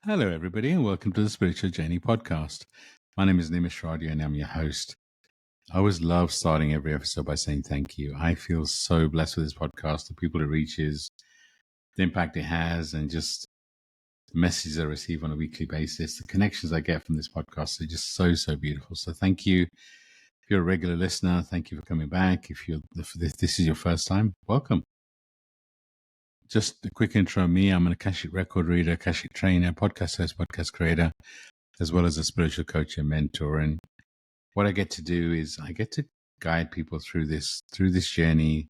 Hello, everybody, and welcome to the Spiritual Journey podcast. My name is Nimesh Radia, and I'm your host. I always love starting every episode by saying thank you. I feel so blessed with this podcast, the people it reaches, the impact it has, and just the messages I receive on a weekly basis. The connections I get from this podcast are just so beautiful. So thank you. If you're a regular listener, thank you for coming back. If this is your first time, welcome. Just a quick intro of me. I'm an Akashic record reader, Akashic trainer, podcast host, podcast creator, as well as a spiritual coach and mentor. And what I get to do is I get to guide people through this journey,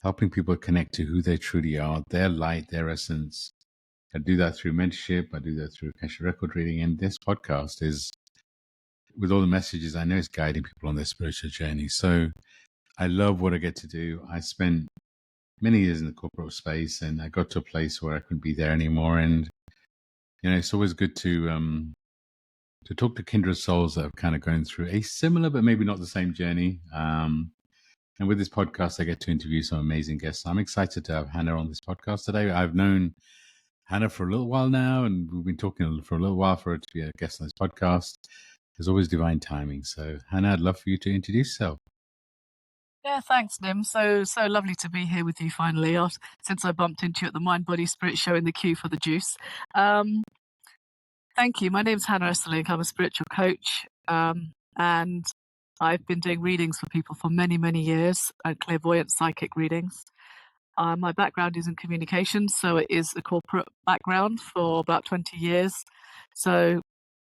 helping people connect to who they truly are, their light, their essence. I do that through mentorship. I do that through Akashic record reading. And this podcast is, with all the messages, I know it's guiding people on their spiritual journey. So I love what I get to do. I spent many years in the corporate space, and I got to a place where I couldn't be there anymore. And it's always good to talk to kindred souls that have kind of gone through a similar but maybe not the same journey. And with this podcast, I get to interview some amazing guests. I'm excited to have Hana on this podcast today. I've known Hana for a little while now, and we've been talking for a little while for her to be a guest on this podcast. There's always divine timing. So, Hana, I'd love for you to introduce yourself. Yeah, thanks, Nim. So lovely to be here with you finally. Since I bumped into you at the Mind Body Spirit show in the queue for the juice. Thank you. My name's Hana Esselink. I'm a spiritual coach, and I've been doing readings for people for many years, clairvoyant psychic readings. My background is in communications, so it is a corporate background for about 20 years. So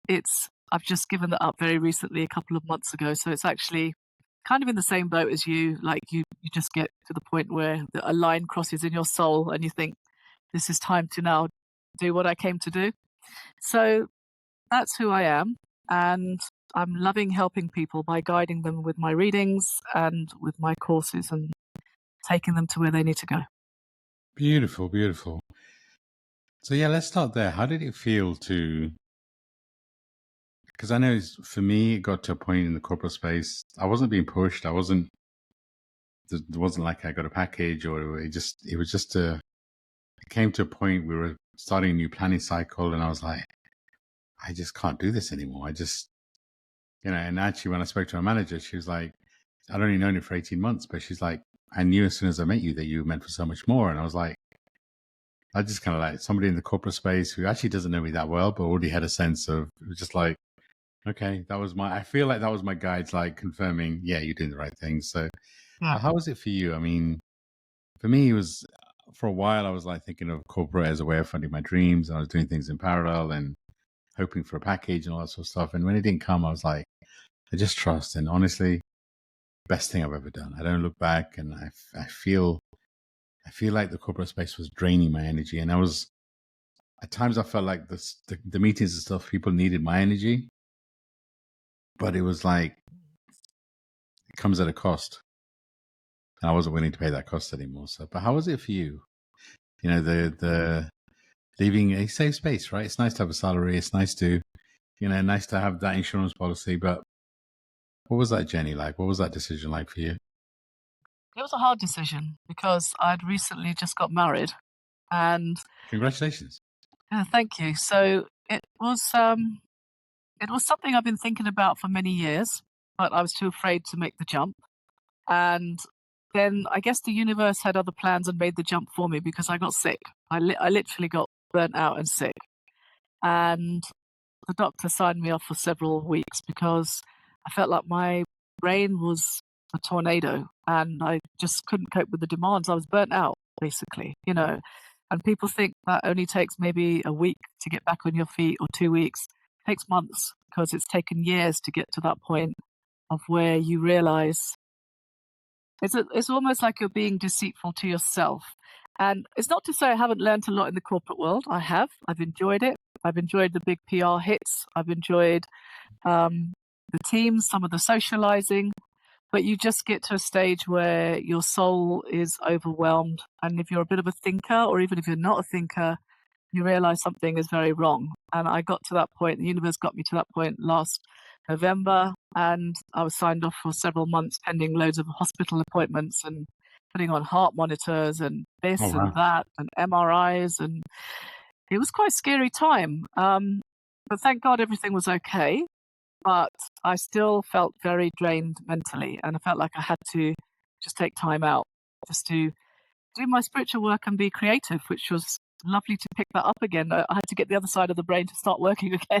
I've just given that up very recently, a couple of months ago. So it's actually kind of in the same boat as you. Like you just get to the point where a line crosses in your soul and you think, this is time to now do what I came to do. So that's who I am. And I'm loving helping people by guiding them with my readings and with my courses and taking them to where they need to go. Beautiful. So, yeah, let's start there. How did it feel to... Because I know for me, it got to a point in the corporate space. I wasn't being pushed. There wasn't like I got a package, or it came to a point we were starting a new planning cycle, and I was like, I just can't do this anymore. And actually when I spoke to my manager, she was like, I'd only known it for 18 months, but she's like, I knew as soon as I met you that you were meant for so much more. And I was like, I just kind of like somebody in the corporate space who actually doesn't know me that well, but already had a sense of, it was just like, okay, I feel like that was my guides, like confirming, yeah, you're doing the right thing. So how was it for you? I mean, for me, it was, for a while, I was like thinking of corporate as a way of funding my dreams. And I was doing things in parallel and hoping for a package and all that sort of stuff. And when it didn't come, I was like, I just trust. And honestly, best thing I've ever done. I don't look back, and I feel like the corporate space was draining my energy. And at times I felt like the meetings and stuff, people needed my energy, but it was like, it comes at a cost. And I wasn't willing to pay that cost anymore. So, but how was it for you? The leaving a safe space, right? It's nice to have a salary. It's nice to, nice to have that insurance policy. But what was that journey like? What was that decision like for you? It was a hard decision because I'd recently just got married, and Congratulations. thank you. So it was something I've been thinking about for many years, but I was too afraid to make the jump. And then I guess the universe had other plans and made the jump for me because I got sick. I literally got burnt out and sick. And the doctor signed me off for several weeks because I felt like my brain was a tornado and I just couldn't cope with the demands. I was burnt out, basically. And people think that only takes maybe a week to get back on your feet or 2 weeks. It takes months because it's taken years to get to that point of where you realize it's almost like you're being deceitful to yourself. And it's not to say I haven't learned a lot in the corporate world. I have. I've enjoyed it. I've enjoyed the big PR hits. I've enjoyed the teams, some of the socializing. But you just get to a stage where your soul is overwhelmed. And if you're a bit of a thinker, or even if you're not a thinker, you realize something is very wrong. And I got to that point. The universe got me to that point last November, and I was signed off for several months pending loads of hospital appointments and putting on heart monitors and this Oh, wow. and that and MRIs. And it was quite a scary time. But thank God everything was okay. But I still felt very drained mentally, and I felt like I had to just take time out just to do my spiritual work and be creative, which was lovely to pick that up again. I had to get the other side of the brain to start working again,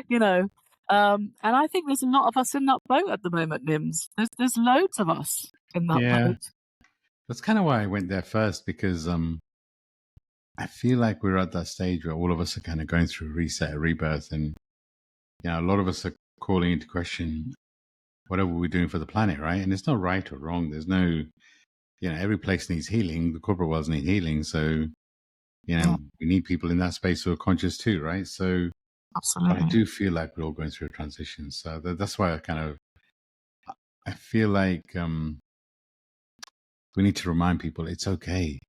you know. And I think there's a lot of us in that boat at the moment, Nims. There's loads of us in that Yeah, boat. that's kind of why I went there first because I feel like we're at that stage where all of us are kind of going through a reset, a rebirth, and a lot of us are calling into question whatever we're doing for the planet, right? And it's not right or wrong. There's no, every place needs healing. The corporate world needs healing, so Yeah, we need people in that space who are conscious too, right? So, but I absolutely. do feel like we're all going through a transition. So that's why I feel like we need to remind people it's okay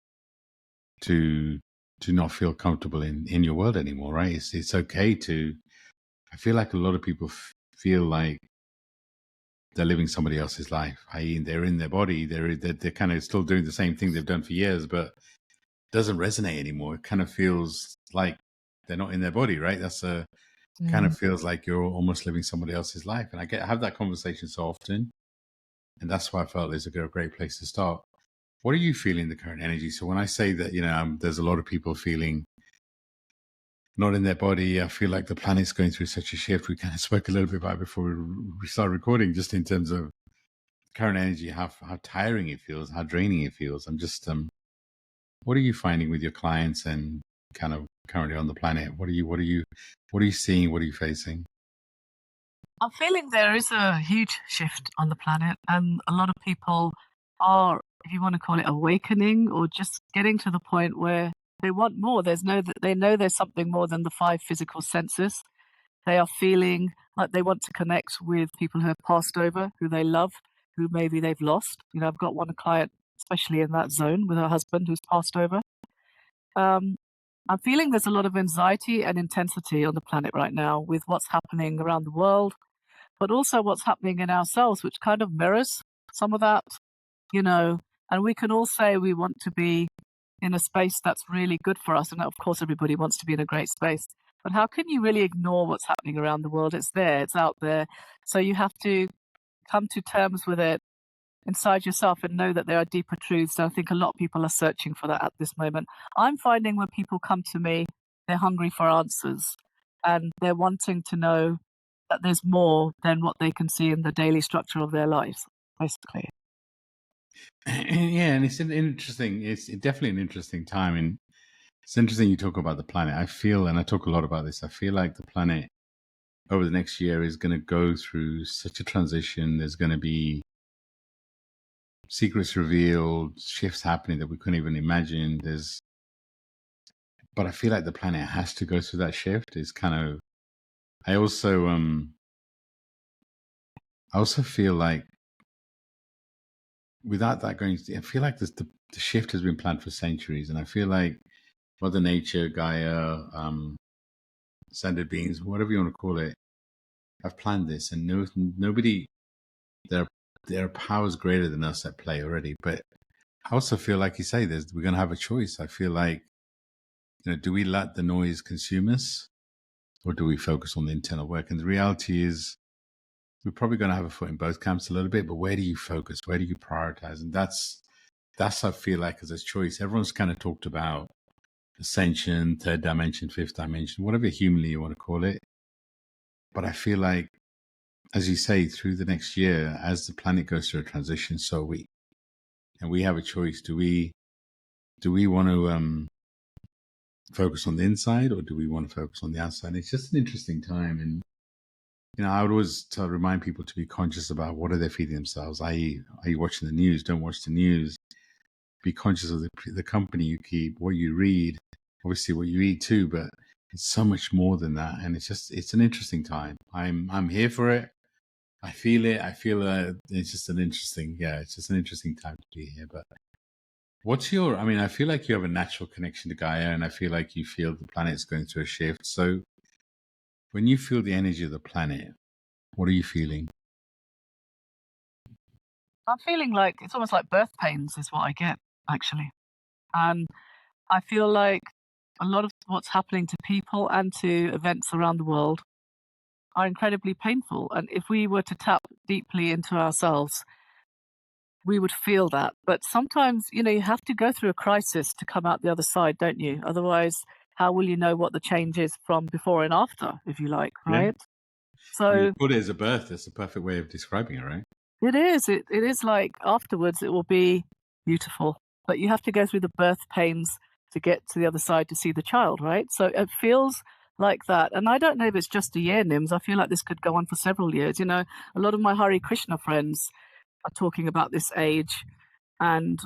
to not feel comfortable in your world anymore, right? It's okay to. I feel like a lot of people feel like they're living somebody else's life, i.e., they're in their body, they're kind of still doing the same thing they've done for years, but it doesn't resonate anymore. It kind of feels like they're not in their body, right? That's a kind Mm. of feels like you're almost living somebody else's life, and I have that conversation so often, and that's why I felt it's a great place to start. What are you feeling the current energy? So when I say that, there's a lot of people feeling not in their body, I feel like the planet's going through such a shift. We kind of spoke a little bit about it before we start recording, just in terms of current energy, how tiring it feels, how draining it feels. I'm just what are you finding with your clients and kind of currently on the planet? What are you seeing? What are you facing? I'm feeling there is a huge shift on the planet, and a lot of people are, if you want to call it awakening, or just getting to the point where they want more. They know there's something more than the five physical senses. They are feeling like they want to connect with people who have passed over, who they love, who maybe they've lost. I've got one client, especially in that zone, with her husband who's passed over. Um, I'm feeling there's a lot of anxiety and intensity on the planet right now with what's happening around the world, but also what's happening in ourselves, which kind of mirrors some of that, you know. And we can all say we want to be in a space that's really good for us. And of course, everybody wants to be in a great space. But how can you really ignore what's happening around the world? It's there, it's out there. So you have to come to terms with it inside yourself and know that there are deeper truths. And I think a lot of people are searching for that at this moment. I'm finding when people come to me, they're hungry for answers and they're wanting to know that there's more than what they can see in the daily structure of their lives, basically. Yeah, and it's definitely an interesting time, and it's interesting you talk about the planet. I feel, and I talk a lot about this, I feel like the planet over the next year is going to go through such a transition. There's going to be secrets revealed, shifts happening that we couldn't even imagine. But I feel like the planet has to go through that shift. It's kind of, I also, I also feel like without that I feel like the shift has been planned for centuries, and I feel like Mother Nature, Gaia, ascended beings, whatever you want to call it, have planned this, and nobody, there, there are powers greater than us at play already. But I also feel like you say, we're going to have a choice. I feel like, do we let the noise consume us, or do we focus on the internal work? And the reality is, we're probably going to have a foot in both camps a little bit. But where do you focus? Where do you prioritize? And that's I feel like as a choice. Everyone's kind of talked about ascension, third dimension, fifth dimension, whatever humanly you want to call it. But I feel like, as you say, through the next year, as the planet goes through a transition, so we, and we have a choice. Do we want to focus on the inside, or do we want to focus on the outside? It's just an interesting time, and I would always try to remind people to be conscious about what are they feeding themselves. I.e., are you watching the news? Don't watch the news. Be conscious of the company you keep, what you read, obviously what you eat too, but it's so much more than that. And it's an interesting time. I'm here for it. I feel it. I feel it's just it's just an interesting time to be here. But I feel like you have a natural connection to Gaia, and I feel like you feel the planet's going through a shift. So when you feel the energy of the planet, what are you feeling? I'm feeling like it's almost like birth pains is what I get, actually. And I feel like a lot of what's happening to people and to events around the world are incredibly painful. And if we were to tap deeply into ourselves, we would feel that. But sometimes, you have to go through a crisis to come out the other side, don't you? Otherwise, how will you know what the change is from before and after, if you like, Yeah. right? I mean, you So put it as a birth. That's the perfect way of describing it, right? it is. It is like afterwards it will be beautiful. But you have to go through the birth pains to get to the other side to see the child, right? So it feels like that. And I don't know if it's just a year, Nims. I feel like this could go on for several years. A lot of my Hare Krishna friends are talking about this age and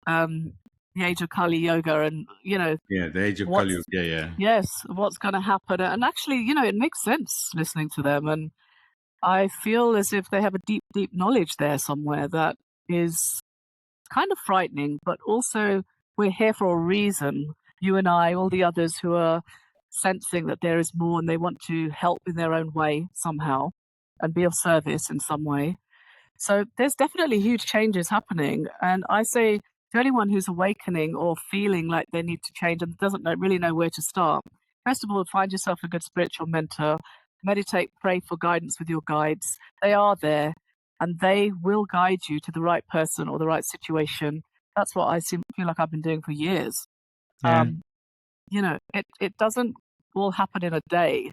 um, the age of Kali Yoga and, Yeah, the age of what's, Kali. Yeah, yeah. yes, what's going to happen. And actually, it makes sense listening to them. And I feel as if they have a deep, deep knowledge there somewhere that is kind of frightening, but also we're here for a reason. You and I, all the others who are sensing that there is more and they want to help in their own way somehow and be of service in some way. So there's definitely huge changes happening. And I say to anyone who's awakening or feeling like they need to change and doesn't really know where to start, first of all, find yourself a good spiritual mentor, meditate, pray for guidance with your guides. They are there and they will guide you to the right person or the right situation. That's what feel like I've been doing for years. Yeah. It doesn't all happen in a day.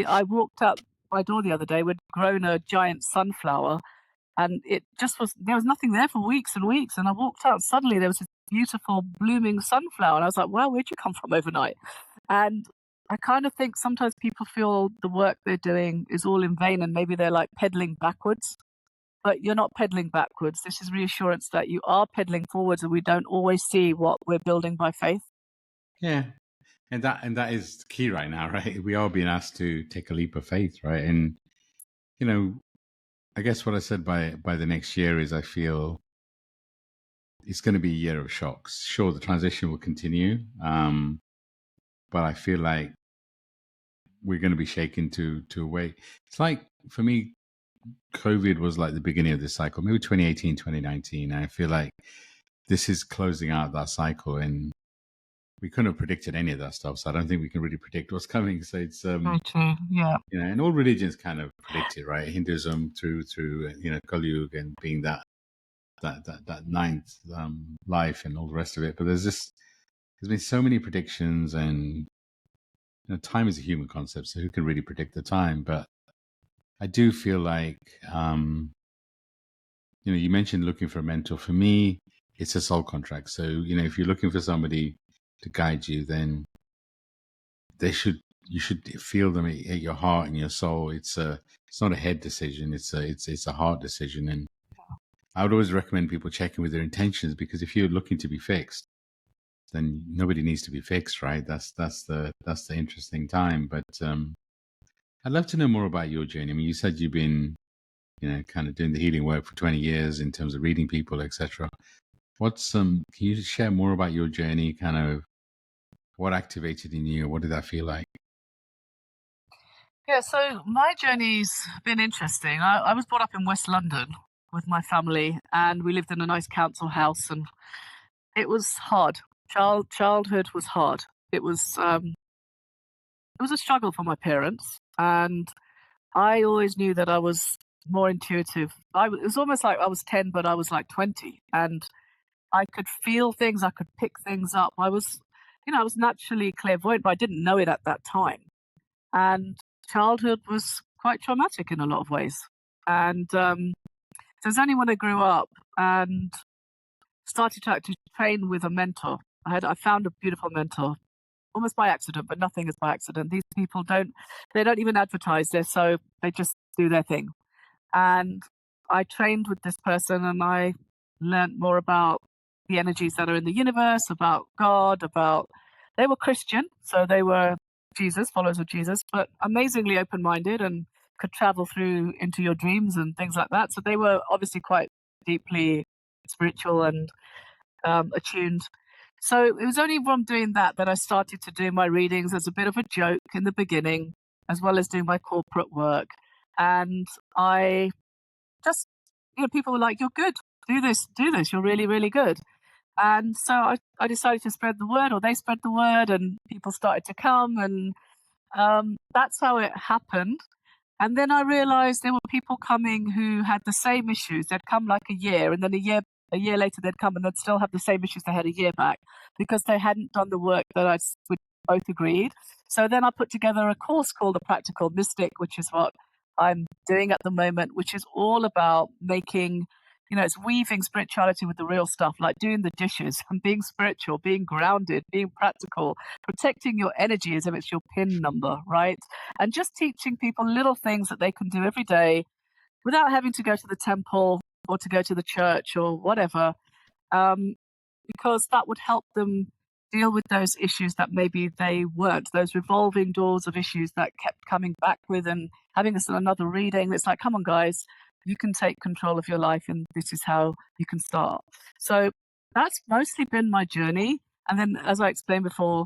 I walked out my door the other day. We'd grown a giant sunflower and it just there was nothing there for weeks and weeks. And I walked out and suddenly there was this beautiful blooming sunflower. And I was like, wow, where'd you come from overnight? And I kind of think sometimes people feel the work they're doing is all in vain and maybe they're like pedaling backwards. But you're not pedaling backwards. This is reassurance that you are pedaling forwards and we don't always see what we're building by faith. Yeah. And that is key right now, right? We are being asked to take a leap of faith, right? And you know, I guess what I said by the next year is I feel it's going to be a year of shocks. Sure, the transition will continue, but I feel like we're going to be shaken to a way. It's like for me, COVID was like the beginning of this cycle, maybe 2018, 2019. And I feel like this is closing out that cycle, and we couldn't have predicted any of that stuff. So I don't think we can really predict what's coming. So it's Very true. Yeah. and all religions kind of predict it, right? Hinduism through Kali Yuga and being that ninth life and all the rest of it. But there's been so many predictions, and time is a human concept, so who can really predict the time? But I do feel like you mentioned looking for a mentor. For me, it's a soul contract. So if you're looking for somebody to guide you, then you should feel them at your heart and your soul. It's not a head decision. It's a heart decision. And I would always recommend people checking with their intentions, because if you're looking to be fixed, then nobody needs to be fixed, right? That's the interesting time. But I'd love to know more about your journey. I mean, you said you've been kind of doing the healing work for 20 years in terms of reading people, etc. Can you share more about your journey? Kind of what activated in you? What did that feel like? Yeah, so my journey's been interesting. I was brought up in West London with my family, and we lived in a nice council house, and it was hard. Childhood was hard. It was a struggle for my parents, and I always knew that I was more intuitive. It was almost like I was 10, but I was like 20, and I could feel things. I could pick things up. I was naturally clairvoyant, but I didn't know it at that time. And childhood was quite traumatic in a lot of ways. And so it's only when I grew up and started to actually train with a mentor. I found a beautiful mentor almost by accident, but nothing is by accident. These people they don't even advertise this, so they just do their thing. And I trained with this person and I learned more about the energies that are in the universe, about God, they were Christian, so they were followers of Jesus, but amazingly open minded and could travel through into your dreams and things like that. So they were obviously quite deeply spiritual and attuned. So it was only from doing that that I started to do my readings as a bit of a joke in the beginning, as well as doing my corporate work. And I just, people were like, "You're good. Do this. You're really, really good." And so I decided to spread the word, or they spread the word, and people started to come, and that's how it happened. And then I realized there were people coming who had the same issues. They'd come like a year, and then a year later they'd come and they'd still have the same issues they had a year back because they hadn't done the work that we both agreed. So then I put together a course called The Practical Mystic, which is what I'm doing at the moment, which is all about making, it's weaving spirituality with the real stuff, like doing the dishes and being spiritual, being grounded, being practical, protecting your energy as if it's your PIN number, right? And just teaching people little things that they can do every day without having to go to the temple or to go to the church or whatever, um, because that would help them deal with those issues that maybe they weren't, those revolving doors of issues that kept coming back with and having us in another reading. It's like, come on, guys, you can take control of your life, and this is how you can start. So that's mostly been my journey. And then, as I explained before,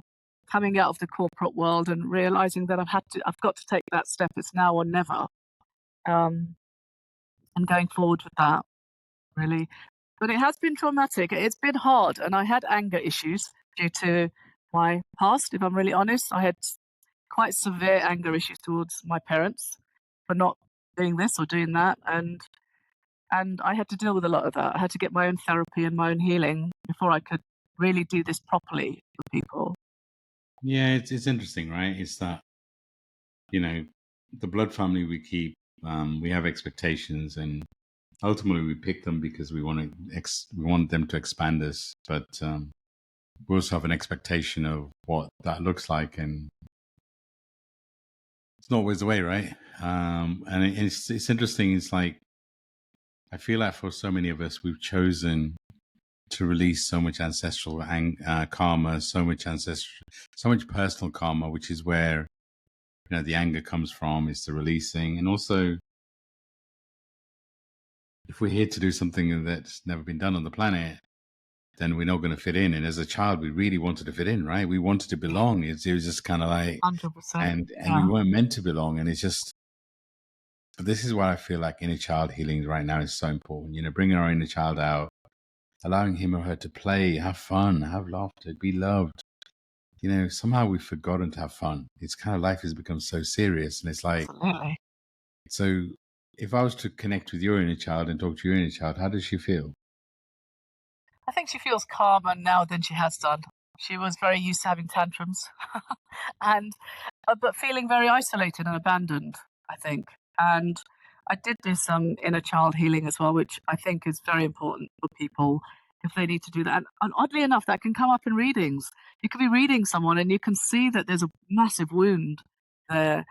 coming out of the corporate world and realizing that I've got to take that step. It's now or never. Um, and going forward with that, really. But it has been traumatic. It's been hard. And I had anger issues due to my past, if I'm really honest. I had quite severe anger issues towards my parents for not doing this or doing that. And I had to deal with a lot of that. I had to get my own therapy and my own healing before I could really do this properly with people. Yeah, it's interesting, right? It's that, the blood family we keep, we have expectations, and ultimately we pick them because we want them to expand us, but we also have an expectation of what that looks like, and it's not always the way, right? And it's interesting. It's like, I feel like for so many of us, we've chosen to release so much ancestral karma, so much personal karma, which is where the anger comes from. Is the releasing, and also, if we're here to do something that's never been done on the planet, then we're not going to fit in. And as a child, we really wanted to fit in, right? We wanted to belong. It was just kind of like, 100%. and we weren't meant to belong. And it's just, but this is why I feel like inner child healing right now is so important. Bringing our inner child out, allowing him or her to play, have fun, have laughter, be loved. Somehow we've forgotten to have fun. It's kind of, life has become so serious, and it's like, Absolutely. so if I was to connect with your inner child and talk to your inner child, how does she feel? I think she feels calmer now than she has done. She was very used to having tantrums, and but feeling very isolated and abandoned, I think. And I did do some inner child healing as well, which I think is very important for people if they need to do that. And oddly enough, that can come up in readings. You could be reading someone and you can see that there's a massive wound there.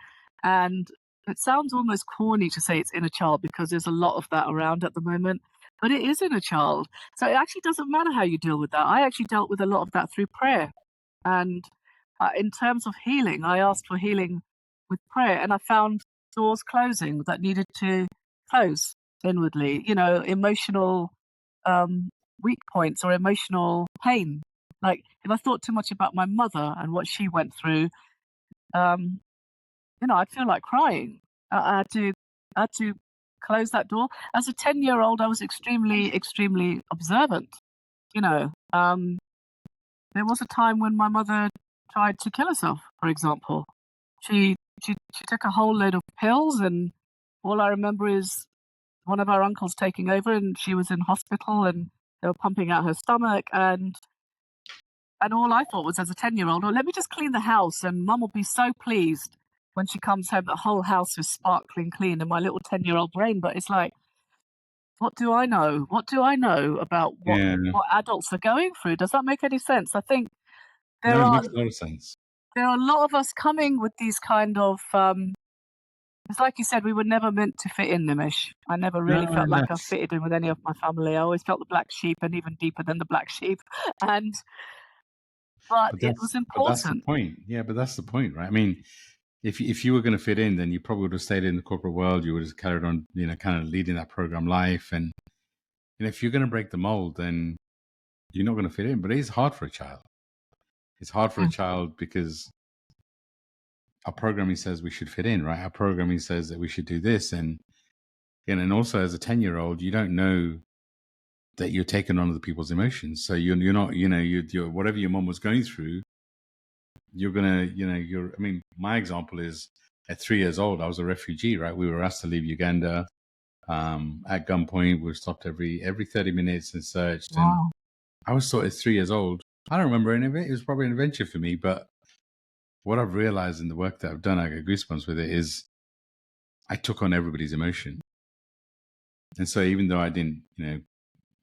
And it sounds almost corny to say it's inner child because there's a lot of that around at the moment, but it is inner child. So it actually doesn't matter how you deal with that. I actually dealt with a lot of that through prayer. And in terms of healing, I asked for healing with prayer, and I found doors closing that needed to close inwardly. Emotional um, weak points or emotional pain. Like if I thought too much about my mother and what she went through, um, I'd feel like crying. I had to close that door. As a 10-year-old, I was extremely, extremely observant. You know, um, there was a time when my mother tried to kill herself, for example. She she took a whole load of pills, and all I remember is one of our uncles taking over, and she was in hospital, and they were pumping out her stomach, and all I thought was, as a 10-year-old, oh, let me just clean the house, and Mum will be so pleased when she comes home. The whole house is sparkling clean in my little 10-year-old brain. But it's like, what do I know? What do I know about what Yeah, what adults are going through? Does that make any sense? I think no, there it are makes a lot of sense. there are a lot of us coming with these kind of it's like you said, we were never meant to fit in, Nimish. I never No, really felt and like I fitted in with any of my family. I always felt the black sheep and even deeper than the black sheep. And but but it was that's the important. point. Yeah, but that's the point, right? I mean, if you were going to fit in, then you probably would have stayed in the corporate world. You would have carried on, kind of leading that program life. And if you're going to break the mold, then you're not going to fit in. But it is hard for a child. It's hard for a Mm. child because our programming says we should fit in, right? Our programming says that we should do this, and also as a 10-year-old, you don't know that you're taking on other people's emotions. So you're not, you're whatever your mom was going through, you're gonna, I mean, my example is at 3 years old, I was a refugee, right? We were asked to leave Uganda at gunpoint. We were stopped every 30 minutes and searched. And Wow. I was sort of 3 years old. I don't remember any of it. It was probably an adventure for me. But what I've realized in the work that I've done, I get goosebumps with it, is I took on everybody's emotion. And so even though I didn't,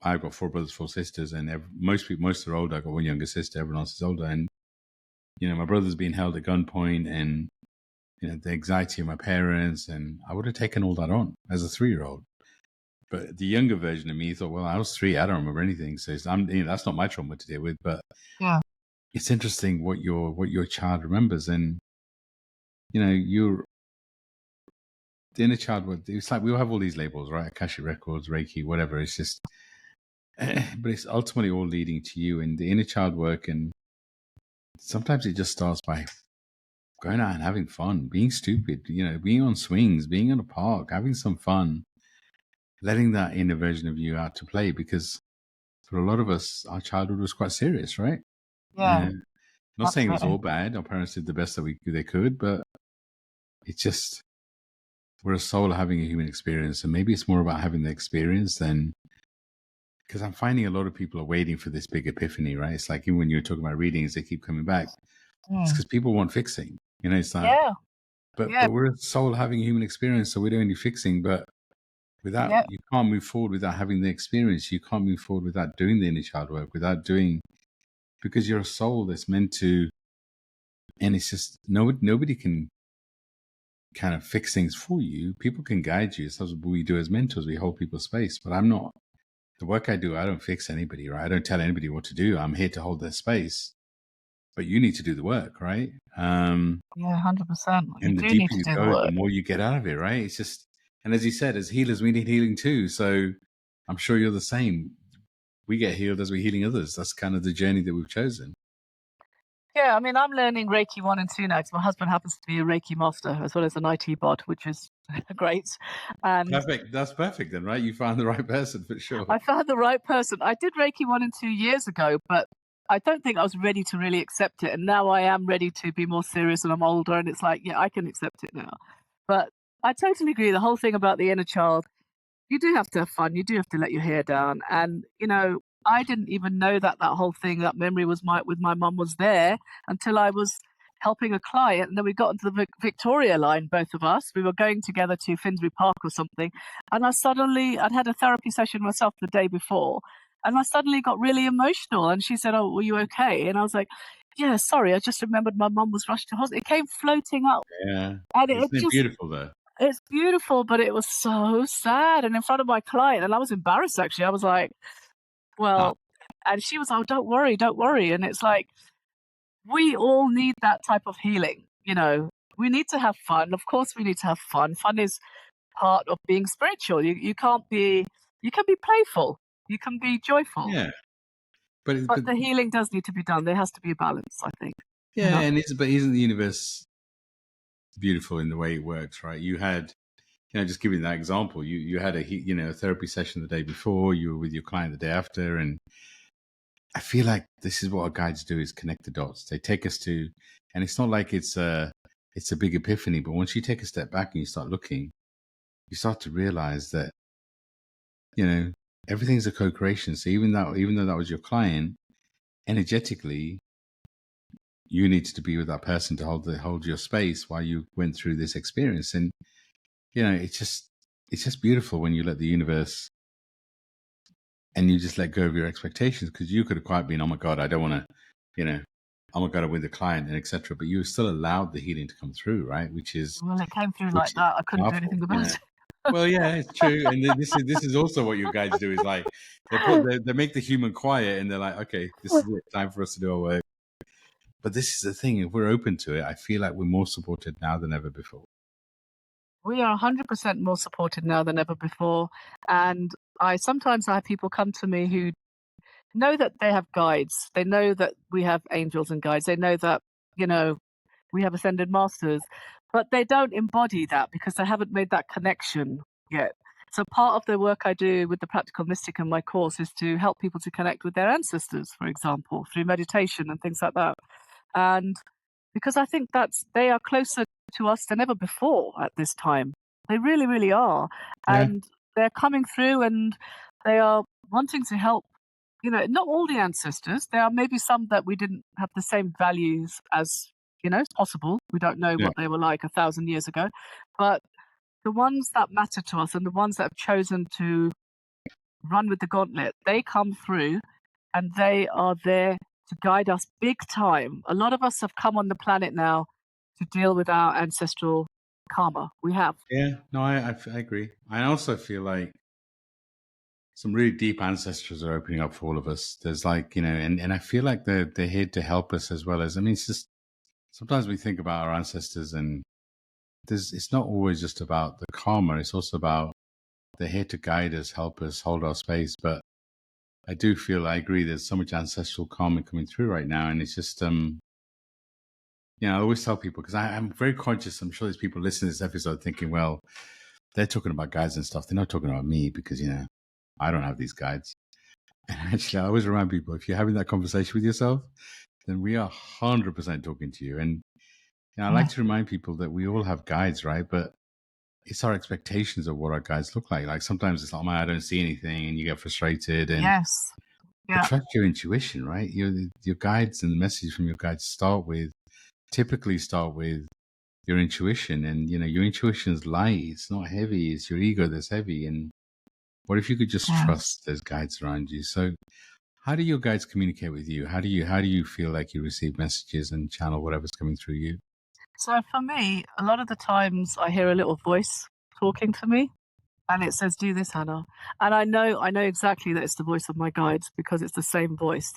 I've got 4 brothers, 4 sisters, and most are older. I've got 1 younger sister. Everyone else is older. And, my brother's being held at gunpoint, and, the anxiety of my parents. And I would have taken all that on as a 3-year-old. But the younger version of me thought, well, I was 3. I don't remember anything. So that's not my trauma to deal with. But Yeah. it's interesting what your child remembers. And, the inner child, it's like we all have all these labels, right? Akashic Records, Reiki, whatever. It's just, but it's ultimately all leading to you and the inner child work. And sometimes it just starts by going out and having fun, being stupid, being on swings, being in a park, having some fun, letting that inner version of you out to play. Because for a lot of us, our childhood was quite serious, right? Yeah. Not saying it was Absolutely. all bad. Our parents did the best that they could, but it's just, we're a soul having a human experience. And maybe it's more about having the experience than, because I'm finding a lot of people are waiting for this big epiphany, right? It's like, even when you're talking about readings, they keep coming back. It's because people want fixing. It's like, Yeah. but Yeah. we're a soul having a human experience, so we don't need fixing. But Yeah. you can't move forward without having the experience. You can't move forward without doing the inner child work, because you're a soul that's meant to, and it's just, nobody can kind of fix things for you. People can guide you. It's what we do as mentors. We hold people's space, but I'm not. The work I do, I don't fix anybody, right? I don't tell anybody what to do. I'm here to hold their space, but you need to do the work, right? Yeah. 100%. You And the do need deeper to you do the go, the work. more you get out of it, right? It's just, and as you said, as healers, we need healing too. So I'm sure you're the same. We get healed as we're healing others. That's kind of the journey that we've chosen. Yeah, I mean, I'm learning Reiki 1 and 2 now because my husband happens to be a Reiki master as well as an IT bot, which is great. And Perfect. That's perfect then, right? You found the right person for sure. I found the right person. I did Reiki 1 and 2 years ago, but I don't think I was ready to really accept it. And now I am ready to be more serious and I'm older. And it's like, yeah, I can accept it now. But I totally agree. The whole thing about the inner child, you do have to have fun. You do have to let your hair down. And, I didn't even know that whole thing, that memory was with my mum was there until I was helping a client. And then we got into the Victoria line, both of us. We were going together to Finsbury Park or something. And I'd had a therapy session myself the day before. And I suddenly got really emotional. And she said, "Oh, were you okay?" And I was like, "Yeah, sorry. I just remembered my mum was rushed to hospital." It came floating up. Yeah. And it Isn't it just beautiful though? it's beautiful, but it was so sad, and in front of my client, and I was embarrassed, actually. I was like, Ah, "Well," and she was, "Oh, don't worry," and it's like, we all need that type of healing. We need to have fun. Of course, we need to have fun. Fun is part of being spiritual. You can be playful, you can be joyful, yeah. But but the healing does need to be done. There has to be a balance, I think, you yeah, know? and isn't the universe beautiful in the way it works, right? You had, just giving that example, you had a therapy session the day before, you were with your client the day after, and I feel like this is what our guides do, is connect the dots. They take us to, and it's not like it's a big epiphany, but once you take a step back and you start looking, you start to realize that, everything's a co-creation. So even though that was your client, energetically, you needed to be with that person to hold your space while you went through this experience. And it's just beautiful when you let the universe, and you just let go of your expectations, because you could have quite been, oh my god, I don't want to, oh my god, I win the client, and etc. But you still allowed the healing to come through, right? Which is Well, it came through like that. I couldn't do powerful. anything about it. Well, yeah, it's true. And this is also what your guides do, is like they make the human quiet, and they're like, okay, this is it, time for us to do our work. But this is the thing: if we're open to it, I feel like we're more supported now than ever before. We are 100% more supported now than ever before. And I sometimes have people come to me who know that they have guides. They know that we have angels and guides. They know that, you know, we have ascended masters, but they don't embody that because they haven't made that connection yet. So part of the work I do with the Practical Mystic in my course is to help people to connect with their ancestors, for example, through meditation and things like that. And because I think they are closer to us than ever before at this time. They really, really are. Yeah. And they're coming through and they are wanting to help. Not all the ancestors. There are maybe some that we didn't have the same values as, it's possible. We don't know Yeah. what they were like 1,000 years ago. But the ones that matter to us and the ones that have chosen to run with the gauntlet, they come through and they are there to guide us big time. A lot of us have come on the planet now to deal with our ancestral karma. We have. Yeah. No, I agree. I also feel like some really deep ancestors are opening up for all of us. There's like, and I feel like they're here to help us as well as, I mean, it's just sometimes we think about our ancestors and it's not always just about the karma. It's also about they're here to guide us, help us, hold our space. But I agree. There's so much ancestral karma coming through right now. And it's just, I always tell people, because I'm very conscious. I'm sure there's people listening to this episode thinking, well, they're talking about guides and stuff. They're not talking about me because, I don't have these guides. And actually, I always remind people, if you're having that conversation with yourself, then we are 100% talking to you. And I like Mm. to remind people that we all have guides, right? But it's our expectations of what our guides look like. Like sometimes it's like, man, I don't see anything, and you get frustrated. Yes. But Yeah. trust your intuition, right? Your guides and the message from your guides typically start with your intuition, and your intuition is light. It's not heavy. It's your ego that's heavy. And what if you could just Yes. trust those guides around you? So, how do your guides communicate with you? How do you feel like you receive messages and channel whatever's coming through you? So for me, a lot of the times I hear a little voice talking to me. And it says, "Do this, Hannah." And I know exactly that it's the voice of my guides because it's the same voice.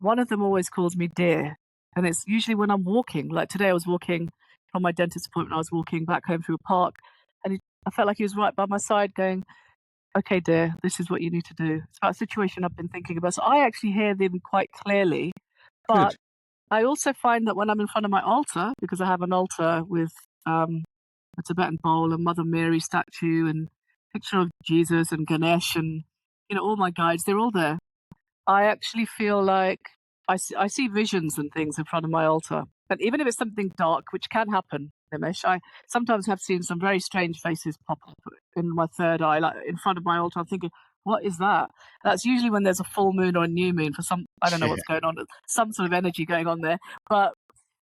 One of them always calls me dear, and it's usually when I'm walking. Like today, I was walking from my dentist appointment. I was walking back home through a park, and I felt like he was right by my side, going, "Okay, dear, this is what you need to do." It's about a situation I've been thinking about. So I actually hear them quite clearly, but Good. I also find that when I'm in front of my altar, because I have an altar with um, a Tibetan bowl, a Mother Mary statue, and picture of Jesus and Ganesh, and all my guides. They're all there. I actually feel like I see visions and things in front of my altar, and even if it's something dark, which can happen, Nimesh, I sometimes have seen some very strange faces pop up in my third eye, like in front of my altar. I'm thinking, what is that? That's usually when there's a full moon or a new moon for some. I don't know what's going on. Some sort of energy going on there, but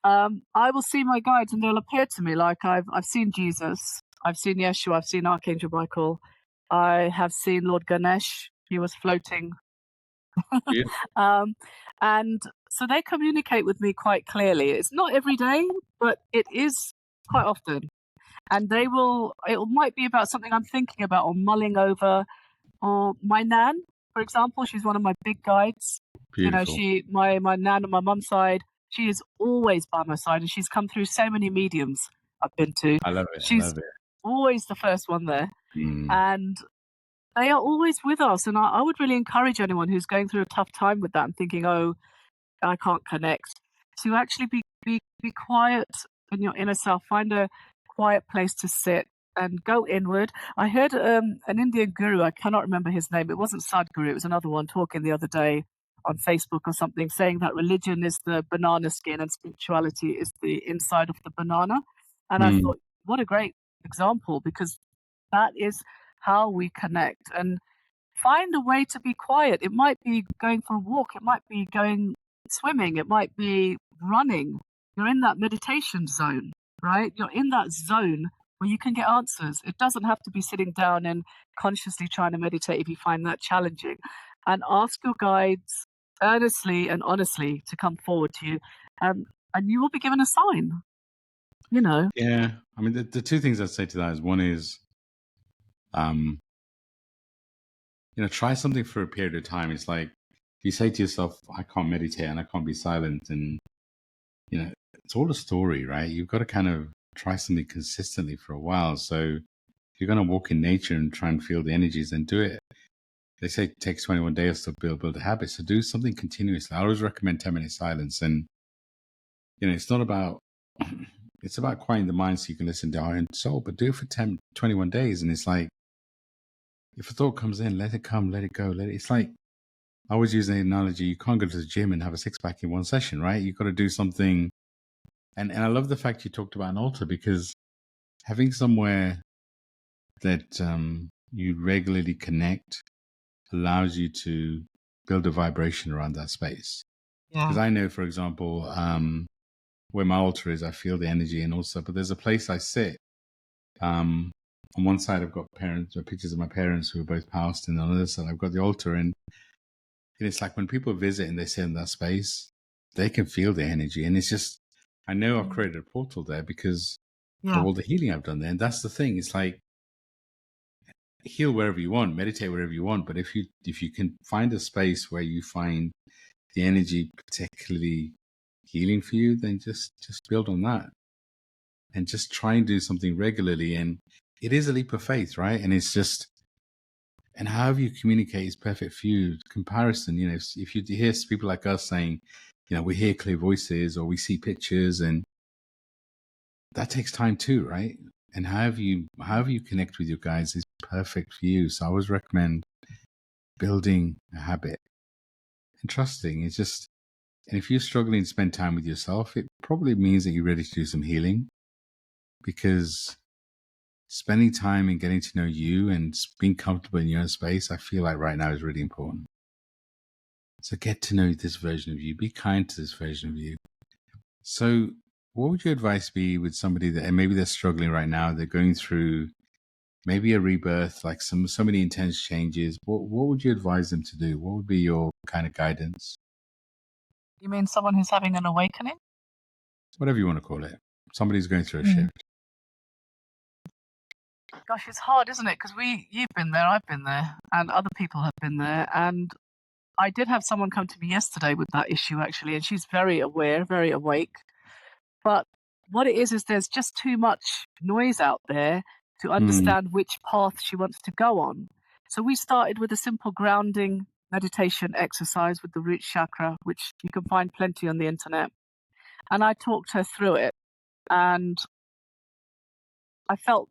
I will see my guides and they'll appear to me like I've seen Jesus, I've seen Yeshua, I've seen Archangel Michael, I have seen Lord Ganesh. He was floating, Beautiful. um, and so they communicate with me quite clearly. It's not every day, but it is quite often. And they will. It might be about something I'm thinking about or mulling over. Or my nan, for example, she's one of my big guides. Beautiful. My nan on my mum's side, she is always by my side, and she's come through so many mediums I've been to. I love it. I She's love it. always the first one there, Mm. and they are always with us. And I would really encourage anyone who's going through a tough time with that and thinking, "Oh, I can't connect," to actually be quiet in your inner self. Find a quiet place to sit and go inward. I heard an Indian guru. I cannot remember his name. It wasn't Sadhguru. It was another one talking the other day on Facebook or something, saying that religion is the banana skin and spirituality is the inside of the banana. And I Mm. thought, what a great example because that is how we connect. And find a way to be quiet. It might be going for a walk, it might be going swimming, it might be running. You're in that meditation zone, right? You're in that zone where you can get answers. It doesn't have to be sitting down and consciously trying to meditate if you find that challenging. And ask your guides earnestly and honestly to come forward to you, and you will be given a sign, you know. Yeah. I mean, the two things I'd say to that is one is, um, try something for a period of time. It's like if you say to yourself, I can't meditate and I can't be silent, and it's all a story, right? You've got to kind of try something consistently for a while. So if you're going to walk in nature and try and feel the energies, then do it. They say it takes 21 days to build a habit. So do something continuously. I always recommend 10-minute silence. And, it's not about, it's about quieting the mind so you can listen to your own soul, but do it for 21 days. And it's like, if a thought comes in, let it come, let it go. It's like, I always use the analogy, you can't go to the gym and have a six pack in one session, right? You've got to do something. And I love the fact you talked about an altar, because having somewhere that you regularly connect allows you to build a vibration around that space. Because Yeah. I know, for example, where my altar is, I feel the energy, and also, but there's a place I sit. On one side, I've got pictures of my parents who are both passed, and on the other side, I've got the altar. And it's like when people visit and they sit in that space, they can feel the energy. And it's just, I know I've created a portal there because of all the healing I've done there. And that's the thing. It's like, heal wherever you want, meditate wherever you want. But if you can find a space where you find the energy particularly healing for you, then just build on that. And just try and do something regularly. And it is a leap of faith, right? And it's just, and however you communicate is perfect for you. Comparison, if you hear people like us saying, we hear clear voices or we see pictures, and that takes time too, right? And however you connect with your guides is perfect for you. So I always recommend building a habit and trusting. It's just, and if you're struggling to spend time with yourself, it probably means that you're ready to do some healing, because spending time and getting to know you and being comfortable in your own space, I feel like right now is really important. So get to know this version of you. Be kind to this version of you. So what would your advice be with somebody that, and maybe they're struggling right now, they're going through maybe a rebirth, like so many intense changes. What would you advise them to do? What would be your kind of guidance? You mean someone who's having an awakening? Whatever you want to call it. Somebody's going through a shift. Gosh, it's hard, isn't it? Because you've been there, I've been there, and other people have been there. And I did have someone come to me yesterday with that issue, actually, and she's very aware, very awake. But what it is there's just too much noise out there to understand which path she wants to go on. So we started with a simple grounding meditation exercise with the root chakra, which you can find plenty on the internet. And I talked her through it. And I feel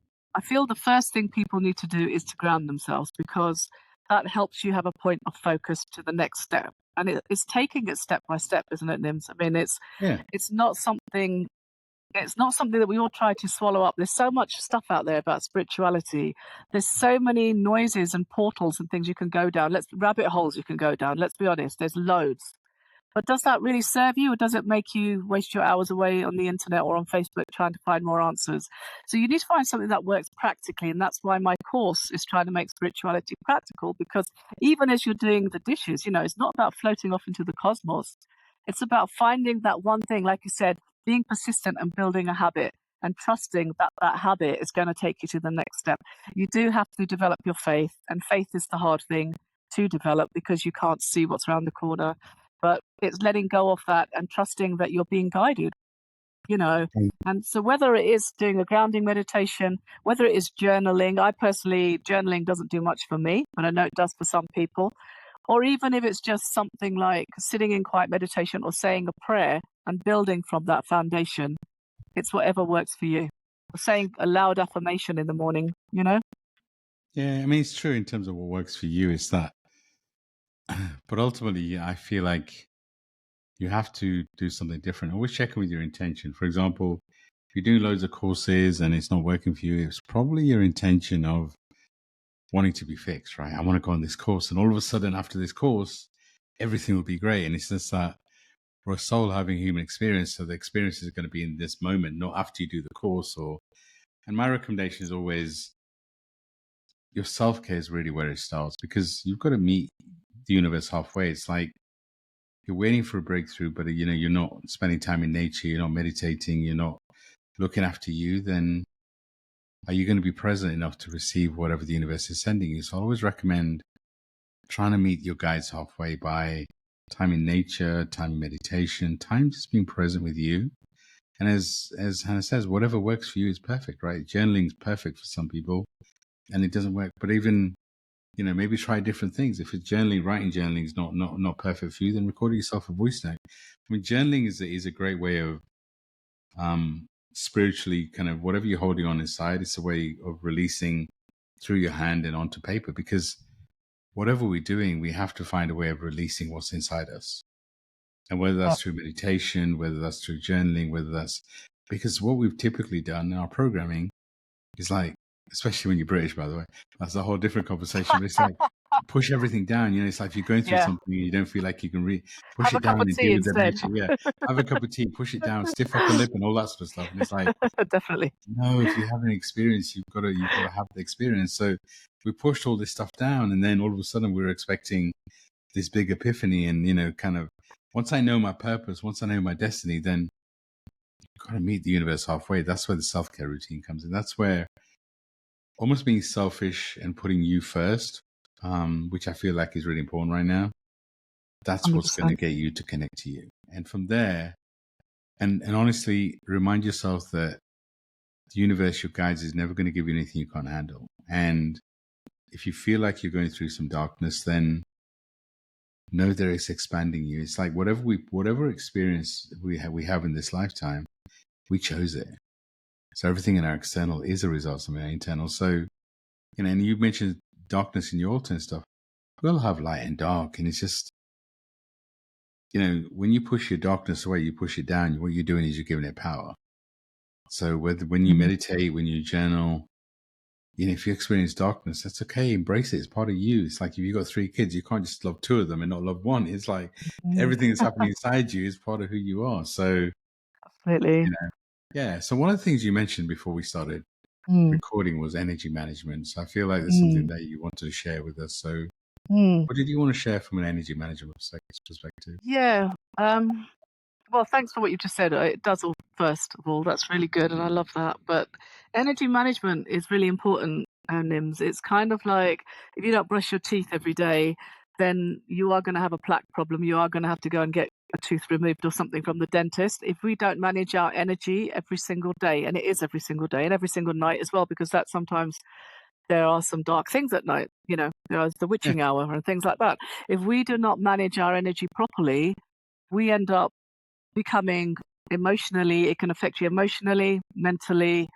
the first thing people need to do is to ground themselves, because that helps you have a point of focus to the next step. And it's taking it step by step, isn't it, Nims? I mean, it's not something that we all try to swallow up. There's so much stuff out there about spirituality. There's so many noises and portals and things you can go down. Rabbit holes you can go down. Let's be honest, there's loads. But does that really serve you, or does it make you waste your hours away on the internet or on Facebook trying to find more answers? So you need to find something that works practically, and that's why my course is trying to make spirituality practical, because even as you're doing the dishes, it's not about floating off into the cosmos. It's about finding that one thing, like you said, being persistent and building a habit and trusting that that habit is going to take you to the next step. You do have to develop your faith, and faith is the hard thing to develop because you can't see what's around the corner. But it's letting go of that and trusting that you're being guided, And so whether it is doing a grounding meditation, whether it is journaling, journaling doesn't do much for me, but I know it does for some people. Or even if it's just something like sitting in quiet meditation or saying a prayer and building from that foundation, it's whatever works for you. Or saying a loud affirmation in the morning, Yeah, I mean, it's true in terms of what works for you is that. But ultimately, I feel like you have to do something different. Always check in with your intention. For example, if you're doing loads of courses and it's not working for you, it's probably your intention of wanting to be fixed, right? I want to go on this course. And all of a sudden, after this course, everything will be great. And it's just that we're a soul having a human experience. So the experience is going to be in this moment, not after you do the course. And my recommendation is always, your self-care is really where it starts, because you've got to meet the universe halfway. It's like you're waiting for a breakthrough, but you're not spending time in nature, you're not meditating, you're not looking after you, then are you going to be present enough to receive whatever the universe is sending you? So I always recommend trying to meet your guides halfway by time in nature, time in meditation, time just being present with you. And as Hannah says, whatever works for you is perfect, right? Journaling is perfect for some people and it doesn't work. But even, maybe try different things. If it's writing journaling is not perfect for you, then record yourself a voice note. I mean, journaling is a great way of spiritually kind of whatever you're holding on inside. It's a way of releasing through your hand and onto paper, because whatever we're doing, we have to find a way of releasing what's inside us. And whether that's through meditation, whether that's through journaling, whether that's because what we've typically done in our programming is like, especially when you're British, by the way, that's a whole different conversation. But it's like push everything down. You know, it's like if you're going through something and you don't feel like you can push Have a it cup down of and tea deal with the instead. nature. Yeah, have a cup of tea, push it down, stiff upper lip, and all that sort of stuff. And it's like, Definitely. no, if you have an experience, you've got to have the experience. So we pushed all this stuff down, and then all of a sudden we were expecting this big epiphany, and kind of once I know my purpose, once I know my destiny, then you've got to meet the universe halfway. That's where the self-care routine comes in. That's where almost being selfish and putting you first, which I feel like is really important right now. That's 100%. what's going to get you to connect to you. And from there, and honestly, remind yourself that the universe, your guides, is never going to give you anything you can't handle. And if you feel like you're going through some darkness, then know that it's expanding you. It's like whatever experience we have in this lifetime, we chose it. So everything in our external is a result of something in our internal. So, and you mentioned darkness in your altar and stuff. We'll have light and dark, and it's just, when you push your darkness away, you push it down. What you're doing is you're giving it power. So when you meditate, when you journal, if you experience darkness, that's okay. Embrace it. It's part of you. It's like if you've got 3 kids, you can't just love 2 of them and not love one. It's like everything that's happening inside you is part of who you are. So, absolutely. Yeah. So one of the things you mentioned before we started recording was energy management. So I feel like there's something that you wanted to share with us. So what did you want to share from an energy management perspective? Yeah. Well, thanks for what you just said. It does all, first of all. That's really good, and I love that. But energy management is really important, Nims. It's kind of like if you don't brush your teeth every day, then you are going to have a plaque problem. You are going to have to go and get a tooth removed or something from the dentist. If we don't manage our energy every single day, and it is every single day and every single night as well, because that sometimes there are some dark things at night, there's the witching hour and things like that. If we do not manage our energy properly, we end up becoming emotionally, it can affect you emotionally, mentally,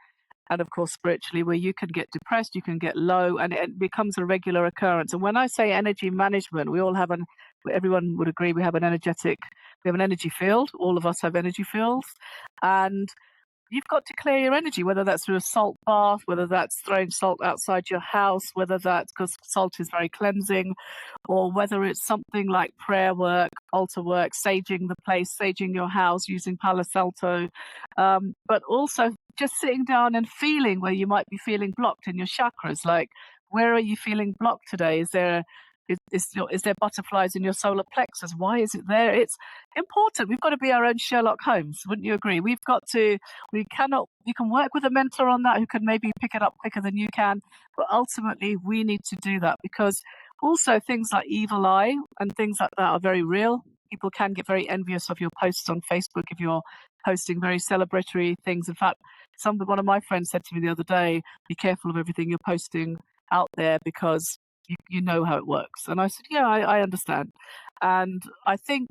and of course spiritually, where you can get depressed, you can get low, and it becomes a regular occurrence. And when I say energy management, everyone would agree we have an energy field. All of us have energy fields, and you've got to clear your energy, whether that's through a salt bath, whether that's throwing salt outside your house, whether that's because salt is very cleansing, or whether it's something like prayer work, altar work, saging the place, saging your house using Palo Santo, but also just sitting down and feeling where you might be feeling blocked in your chakras. Like, where are you feeling blocked today? Is there butterflies in your solar plexus? Why is it there? It's important. We've got to be our own Sherlock Holmes. Wouldn't you agree? You can work with a mentor on that who can maybe pick it up quicker than you can, but ultimately we need to do that, because also things like evil eye and things like that are very real. People can get very envious of your posts on Facebook if you're posting very celebratory things. In fact, one of my friends said to me the other day, be careful of everything you're posting out there, because you know how it works. And I said, yeah, I understand. And I think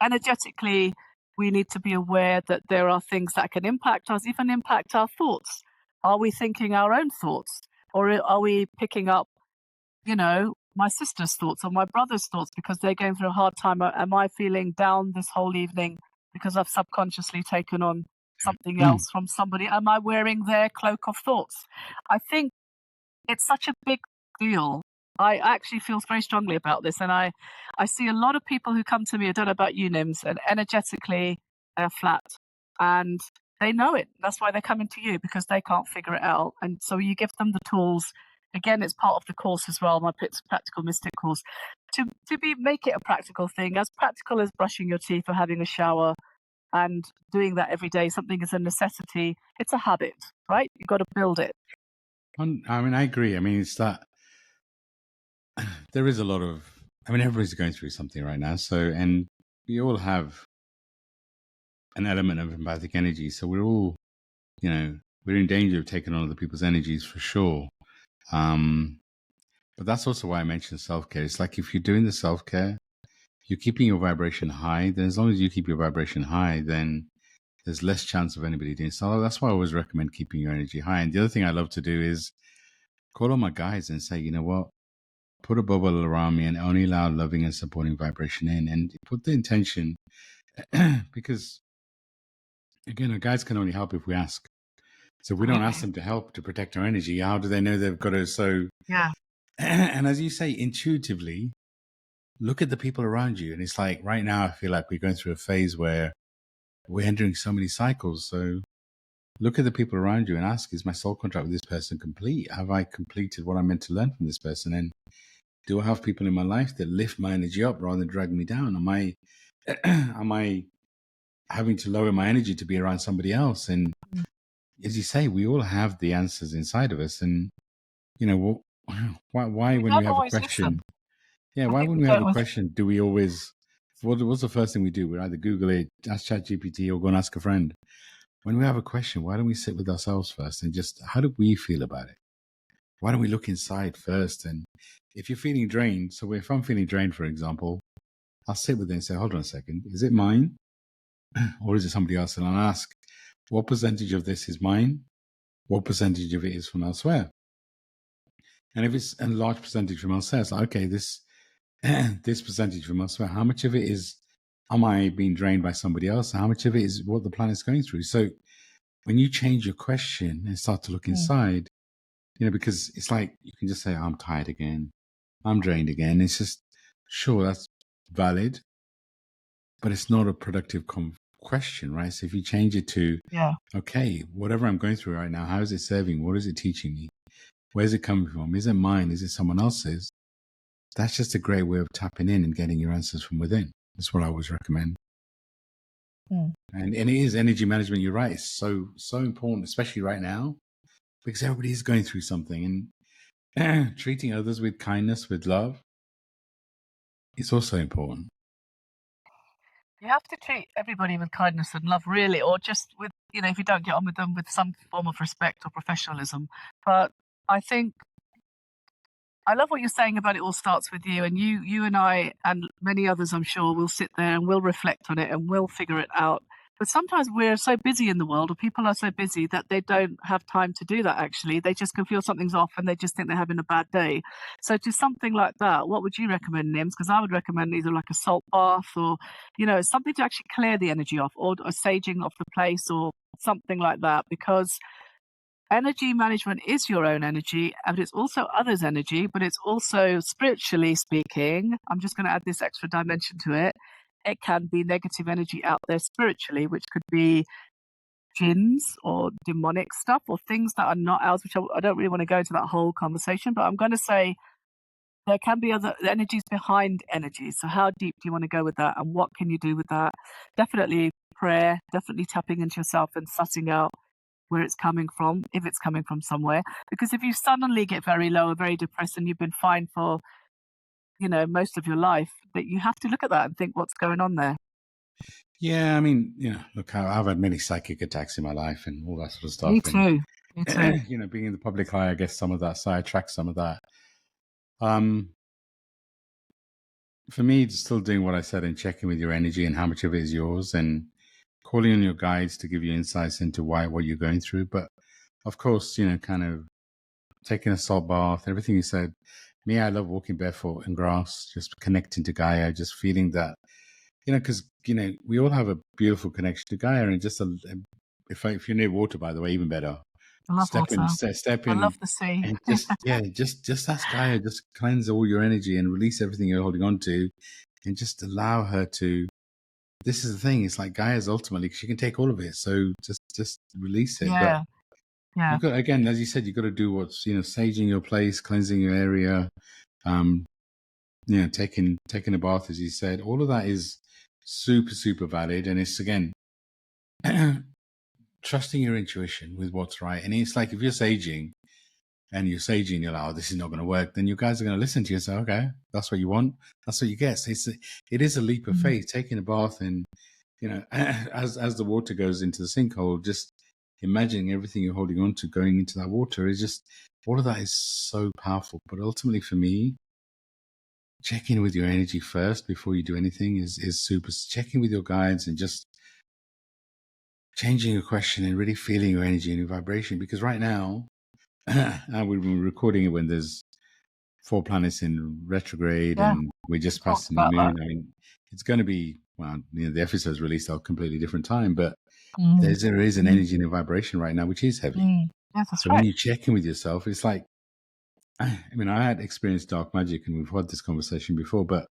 energetically, we need to be aware that there are things that can impact us, even impact our thoughts. Are we thinking our own thoughts? Or are we picking up, my sister's thoughts or my brother's thoughts because they're going through a hard time? Am I feeling down this whole evening because I've subconsciously taken on something else from somebody? Am I wearing their cloak of thoughts? I think it's such a big deal. I actually feel very strongly about this, and I see a lot of people who come to me, I don't know about you, Nims, and energetically they're flat, and they know it. That's why they're coming to you, because they can't figure it out. And so you give them the tools. Again, it's part of the course as well, my Practical Mystic course, to make it a practical thing, as practical as brushing your teeth or having a shower, and doing that every day. Something is a necessity. It's a habit, right? You've got to build it. I mean, I agree. I mean, it's that there is a lot of, everybody's going through something right now. So, and we all have an element of empathic energy. So we're all, we're in danger of taking on other people's energies for sure. But that's also why I mentioned self-care. It's like if you're doing the self-care, you're keeping your vibration high. Then as long as you keep your vibration high, then there's less chance of anybody doing so. That's why I always recommend keeping your energy high. And the other thing I love to do is call on my guides and say, you know what, put a bubble around me and only allow loving and supporting vibration in, and put the intention because again, our guides can only help if we ask. So if we don't ask them to help to protect our energy, how do they know they've got to? So Yeah. And as you say, intuitively, look at the people around you. And it's like right now, I feel like we're going through a phase where we're entering so many cycles. So look at the people around you and ask, is my soul contract with this person complete? Have I completed what I'm meant to learn from this person? And do I have people in my life that lift my energy up rather than drag me down? Am I having to lower my energy to be around somebody else? And as you say, we all have the answers inside of us. And, you know, why We when we don't have a always listen. question, yeah, I why think wouldn't we we have don't a always. question? Do we always, what's the first thing we do? We either Google it, ask ChatGPT, or go and ask a friend. When we have a question, why don't we sit with ourselves first and just, how do we feel about it? Why don't we look inside first? And if you're feeling drained, so if I'm feeling drained, for example, I'll sit with it and say, hold on a second, is it mine or is it somebody else? And I'll ask, what percentage of this is mine? What percentage of it is from elsewhere? And if it's a large percentage from elsewhere, it's like, okay, this percentage from elsewhere, how much of it is, am I being drained by somebody else? How much of it is what the planet's going through? So when you change your question and start to look inside, because it's like you can just say, I'm tired again, I'm drained again. It's just, sure, that's valid, but it's not a productive question, right? So if you change it to, okay, whatever I'm going through right now, how is it serving? What is it teaching me? Where's it coming from? Is it mine? Is it someone else's? That's just a great way of tapping in and getting your answers from within. That's what I always recommend. And it is energy management. You're right. It's so important, especially right now, because everybody is going through something, and treating others with kindness, with love, is also important. You have to treat everybody with kindness and love, really, or just with, if you don't get on with them, with some form of respect or professionalism. But I think I love what you're saying about it all starts with you, and you and I and many others, I'm sure, will sit there and we'll reflect on it and we'll figure it out. But sometimes we're so busy in the world, or people are so busy that they don't have time to do that. Actually, they just can feel something's off and they just think they're having a bad day. So, to something like that, what would you recommend, Nims? Because I would recommend either like a salt bath, or something to actually clear the energy off, or a saging of the place, or something like that. Because energy management is your own energy, and it's also others' energy, but it's also, spiritually speaking, I'm just going to add this extra dimension to it. It can be negative energy out there spiritually, which could be jinns or demonic stuff or things that are not ours, which I don't really want to go into that whole conversation, but I'm going to say there can be other energies behind energies. So, how deep do you want to go with that, and what can you do with that? Definitely prayer, definitely tapping into yourself and sussing out where it's coming from, if it's coming from somewhere. Because if you suddenly get very low or very depressed and you've been fine for, most of your life, that you have to look at that and think what's going on there. Yeah, I mean, look, I've had many psychic attacks in my life and all that sort of stuff. Me too. Me too. And, being in the public eye, I guess some of that sidetracks some of that. For me, it's still doing what I said and checking with your energy and how much of it is yours, and calling on your guides to give you insights into what you're going through. But of course, kind of taking a salt bath, everything you said. Me, I love walking barefoot in grass, just connecting to Gaia, just feeling that, because, we all have a beautiful connection to Gaia, and just if you're near water, by the way, even better. I love Step in, water. step I in, love the sea. and just ask Gaia, just cleanse all your energy and release everything you're holding on to, and just allow her to. This is the thing. It's like Gaia's ultimately, she can take all of it. So just release it. Yeah. But you've got, again, as you said, you've got to do what's, saging your place, cleansing your area, taking a bath, as you said. All of that is super, super valid. And it's, again, trusting your intuition with what's right. And it's like, if you're saging and you're saging, you're like, oh, this is not going to work, then you guys are going to listen to you and say, okay, that's what you want. That's what you get. So it is a leap of faith, taking a bath, and, as the water goes into the sinkhole, just imagining everything you're holding on to going into that water is just, all of that is so powerful. But ultimately for me, checking with your energy first before you do anything is super. Checking with your guides and just changing your question and really feeling your energy and your vibration. Because right now, and we've been recording it when there's 4 planets in retrograde, Yeah, and we're we just past talked the new about that. moon. I mean, it's going to be, well, the episode's released at a completely different time, but Mm. there is an energy and a vibration right now, which is heavy. Yes, that's So when right. you check in with yourself, it's like, I mean, I had experienced dark magic, and we've had this conversation before, but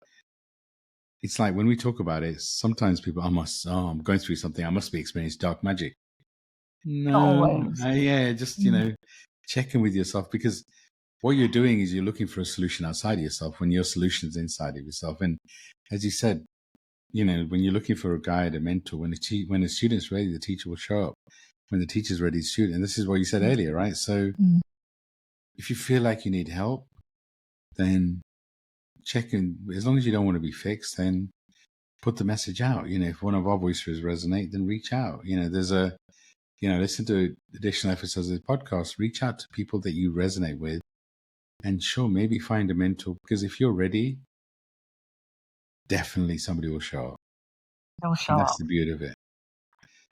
it's like when we talk about it, sometimes people, I'm going through something, I must be experiencing dark magic. Not No, always. yeah, just, Mm. check in with yourself, because what you're doing is you're looking for a solution outside of yourself when your solution's inside of yourself. And as you said, when you're looking for a guide, a mentor, when a student's ready, the teacher will show up. When the teacher's ready, the student. And this is what you said earlier, right? So Mm. if you feel like you need help, then check in. As long as you don't want to be fixed, then put the message out. If one of our voices resonate, then reach out. Listen to additional episodes of the podcast. Reach out to people that you resonate with, and sure, maybe find a mentor, because if you're ready, definitely somebody will show up. They'll And show that's up. the beauty of it.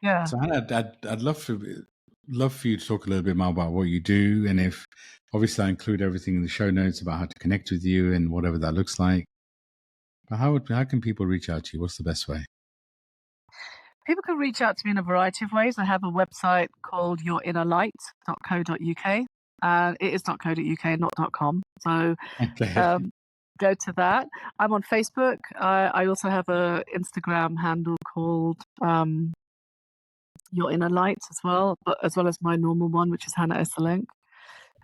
Yeah. So Hannah, I'd love for you to talk a little bit more about what you do, and if obviously I include everything in the show notes about how to connect with you and whatever that looks like. But how can people reach out to you? What's the best way? People can reach out to me in a variety of ways. I have a website called yourinnerlight.co.uk. It is .co.uk, not .com. So Okay. um, go to that. I'm on Facebook. I also have a Instagram handle called Your Inner Light as well, but as well as my normal one, which is Hana Esselink.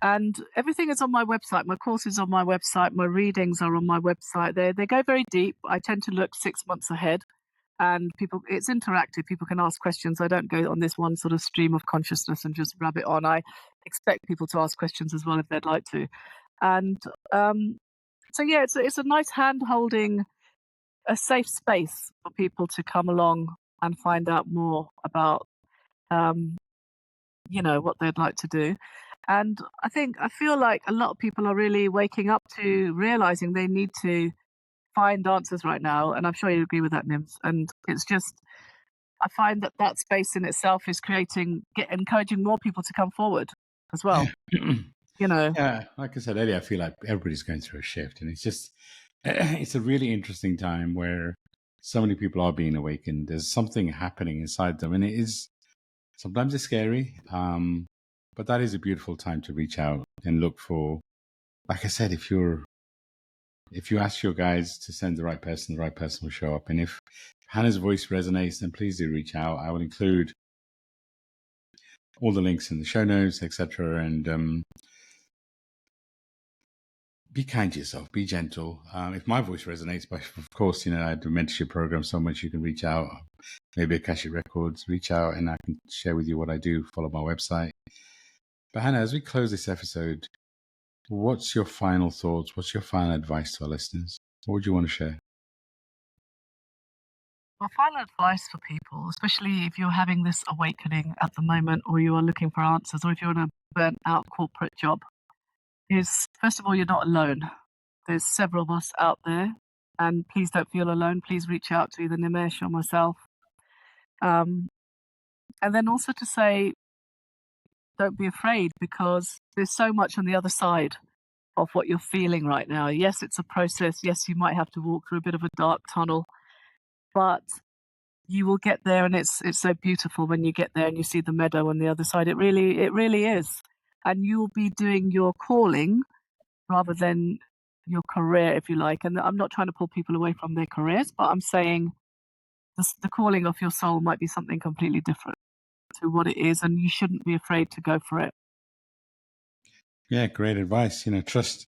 And everything is on my website. My course is on my website. My readings are on my website. They go very deep. I tend to look 6 months ahead, and it's interactive. People can ask questions. I don't go on this one sort of stream of consciousness and just rabbit on. I expect people to ask questions as well if they'd like to. And so yeah, it's a nice hand holding, a safe space for people to come along and find out more about um, what they'd like to do. And I feel like a lot of people are really waking up to realizing they need to find answers right now. And I'm sure you agree with that, Nims. And it's just, I find that space in itself is encouraging more people to come forward as well. You know, Yeah, like I said earlier, I feel like everybody's going through a shift, and it's a really interesting time where so many people are being awakened. There's something happening inside them, and it is sometimes it's scary, but that is a beautiful time to reach out and look for. Like I said, if you ask your guides to send the right person will show up. And if Hannah's voice resonates, then please do reach out. I will include all the links in the show notes, etc. And be kind to yourself, be gentle. If my voice resonates, but of course, I do a mentorship program so much you can reach out. Maybe Akashic Records, reach out and I can share with you what I do. Follow my website. But Hannah, as we close this episode, what's your final thoughts? What's your final advice to our listeners? What would you want to share? my final advice for people, especially if you're having this awakening at the moment, or you are looking for answers, or if you're in a burnt out corporate job, is first of all, you're not alone. There's several of us out there, and please don't feel alone. Please reach out to either Nimesh or myself. Um, and then also to say, don't be afraid, because there's so much on the other side of what you're feeling right now. Yes, it's a process. Yes, you might have to walk through a bit of a dark tunnel, but you will get there, and it's so beautiful when you get there and you see the meadow on the other side. It really is. And you'll be doing your calling rather than your career, if you like. And I'm not trying to pull people away from their careers, but I'm saying the calling of your soul might be something completely different to what it is, and you shouldn't be afraid to go for it. Yeah, great advice. Trust.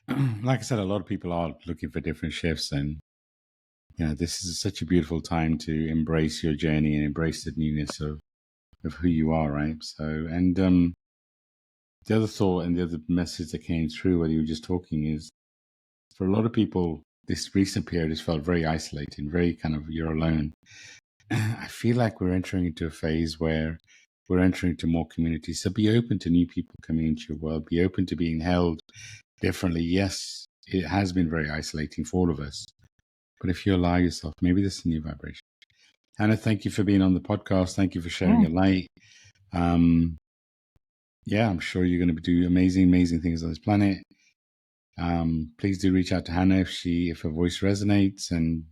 Like I said, a lot of people are looking for different shifts, and this is such a beautiful time to embrace your journey and embrace the newness of who you are, right? So, and the other thought and the other message that came through while you were just talking is, for a lot of people, this recent period has felt very isolating, very kind of you're alone. I feel like we're entering into a phase where we're entering into more community. So be open to new people coming into your world. Be open to being held differently. Yes, it has been very isolating for all of us. But if you allow yourself, maybe there's a new vibration. Hannah, thank you for being on the podcast. Thank you for sharing Yeah. your light. yeah, I'm sure you're going to do amazing things on this planet. Please do reach out to Hannah if her voice resonates. And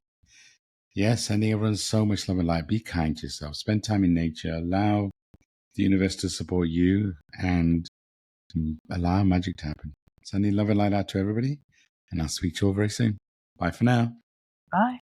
yeah, sending everyone so much love and light. Be kind to yourself. Spend time in nature. Allow the universe to support you and allow magic to happen. Sending love and light out to everybody. And I'll speak to you all very soon. Bye for now. Bye.